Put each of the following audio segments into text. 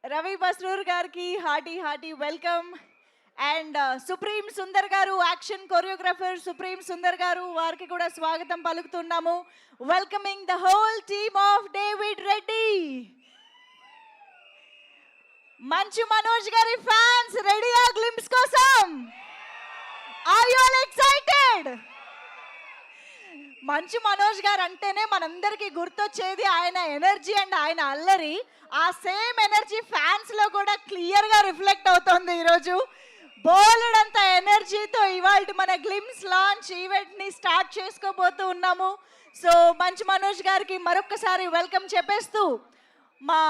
రవి బస్రూర్ గారికి hearty welcome. And Supreme Sundar garu, action choreographer Supreme Sundar garu, వారికి కూడా స్వాగతం పలుకుతున్నాము. Welcoming the whole team of David Reddy. Manchu Manoj గారి ఫ్యాన్స్ రెడీయా గ్లింప్స్ కోసం? Are you all excited? Manchu Manoj గారు అంటేనే మనందరికీ గుర్తొచ్చేది ఆయన ఎనర్జీ అండ్ ఆయన అల్లరి. ఆ సేమ్ ఎనర్జీ ఫ్యాన్స్ లో కూడా క్లియర్ గా రిఫ్లెక్ట్ అవుతోంది. ఈరోజు బోలెడంత ఎనర్జీతో ఇవాళ మన గ్లిమ్స్ లాంచ్ ఈవెంట్ ని స్టార్ట్ చేసుకోబోతూ ఉన్నాము. సో మంచు మనోజ్ గారికి మరొకసారి వెల్కమ్ చెప్పేస్తూ, మా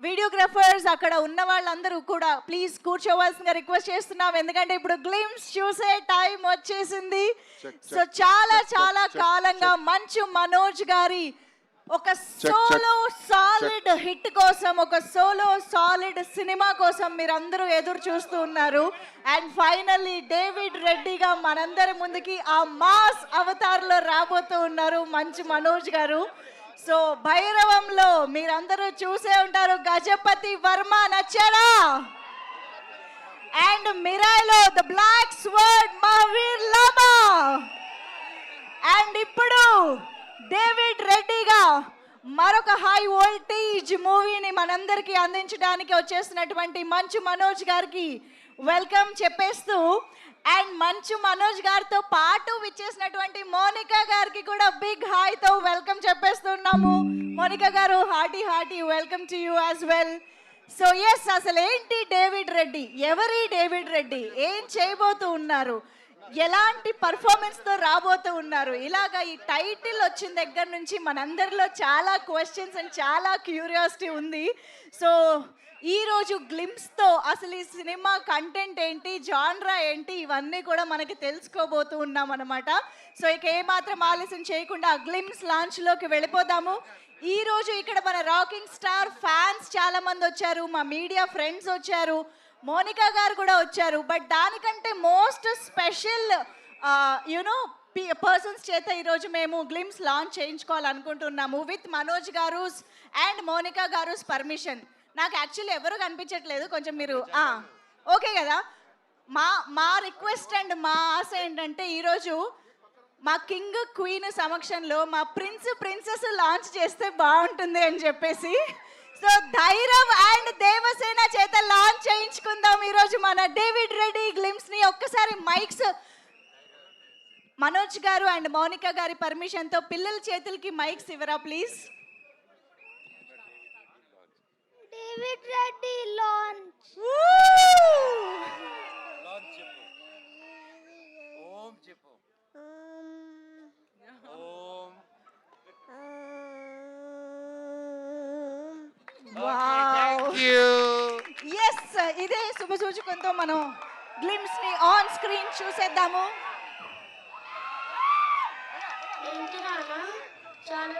వీడియోగ్రాఫర్స్ అక్కడ ఉన్న వాళ్ళందరూ కూడా ప్లీజ్ కూర్చోవలసిందిగా రిక్వెస్ట్ చేస్తున్నాం. ఎందుకంటే ఇప్పుడు గ్లిమ్స్ చూసే టైం వచ్చేసింది. సో చాలా కాలంగా మంచు మనోజ్ గారి ఒక సోలో సాలిడ్ హిట్ కోసం, ఒక సోలో సాలిడ్ సినిమా కోసం మీరందరూ ఎదురు చూస్తూ ఉన్నారు. అండ్ ఫైనల్లీ డేవిడ్ రెడ్డిగా మనందరి ముందుకి ఆ మాస్ అవతార్లో రాబోతూ ఉన్నారు మంచు మనోజ్ గారు. సో భైరవంలో మీరందరూ చూసే ఉంటారు, గజపతి వర్మ నచ్చారా? అండ్ మిరాయిలో the black sword Mahavir Lama. And ఇప్పుడు డేవిడ్ రెడ్డిగా మరొక హై వోల్టేజ్ మూవీని మనందరికీ అందించడానికి వచ్చేసినటువంటి మంచు మనోజ్ గారికి వెల్కమ్ చెప్పేస్తూ, అండ్ మంచు మనోజ్ గారితో పాటు విచ్చేసినటువంటి మోనికా గారికి కూడా బిగ్ హాయ్ తో వెల్కమ్ చెప్పేస్తున్నాము. మోనికా గారు, hearty welcome to you as well. So yes, అసలు ఏంటి డేవిడ్ రెడ్డి? ఎవరి డేవిడ్ రెడ్డి? ఏం చేయబోతూ ఉన్నారు? ఎలాంటి పర్ఫార్మెన్స్ తో రాబోతూ ఉన్నారు? ఇలాగా ఈ టైటిల్ వచ్చిన దగ్గర నుంచి మనందరిలో చాలా క్వశ్చన్స్ అండ్ చాలా క్యూరియాసిటీ ఉంది. సో ఈ రోజు గ్లిమ్స్ తో అసలు ఈ సినిమా కంటెంట్ ఏంటి, జాన్రా ఏంటి, ఇవన్నీ కూడా మనకి తెలుసుకోబోతూ ఉన్నాం అనమాట. సో ఇక ఏమాత్రం ఆలస్యం చేయకుండా గ్లిమ్స్ లాంచ్ లోకి వెళ్ళిపోదాము. ఈ రోజు ఇక్కడ మన రాకింగ్ స్టార్ ఫ్యాన్స్ చాలా మంది వచ్చారు, మా మీడియా ఫ్రెండ్స్ వచ్చారు, మోనికా గారు కూడా వచ్చారు. బట్ దానికంటే మోస్ట్ స్పెషల్ యునో పర్సన్స్ చేత ఈరోజు మేము గ్లిమ్స్ లాంచ్ చేయించుకోవాలనుకుంటున్నాము విత్ మనోజ్ గారు అండ్ మోనికా గారు పర్మిషన్. నాకు యాక్చువల్లీ ఎవరు కనిపించట్లేదు, కొంచెం మీరు ఓకే కదా? మా రిక్వెస్ట్ అండ్ మా ఆశ ఏంటంటే ఈరోజు మా కింగ్ క్వీన్ సమక్షంలో మా ప్రిన్సెస్ లాంచ్ చేస్తే బాగుంటుంది అని చెప్పేసి, సో ధైర్యం అండ్ దేవసేన చేత లాంచ్ చేయించుకుందాం ఈరోజు మన డేవిడ్ రెడ్డి గ్లిమ్స్ ని. ఒక్కసారి మైక్స్ మనోజ్ గారు అండ్ మౌనిక గారి పర్మిషన్ తో పిల్లల చేతులకి మైక్స్ ఇవ్వరా please. David Reddy launch. Om చెప్పు. ఓం. ఎస్, ఇదే శుభసూచకంతో మనం గ్లిమ్స్ ని ఆన్ స్క్రీన్ చూసేద్దాము. ఏంటి నాన్న చాలా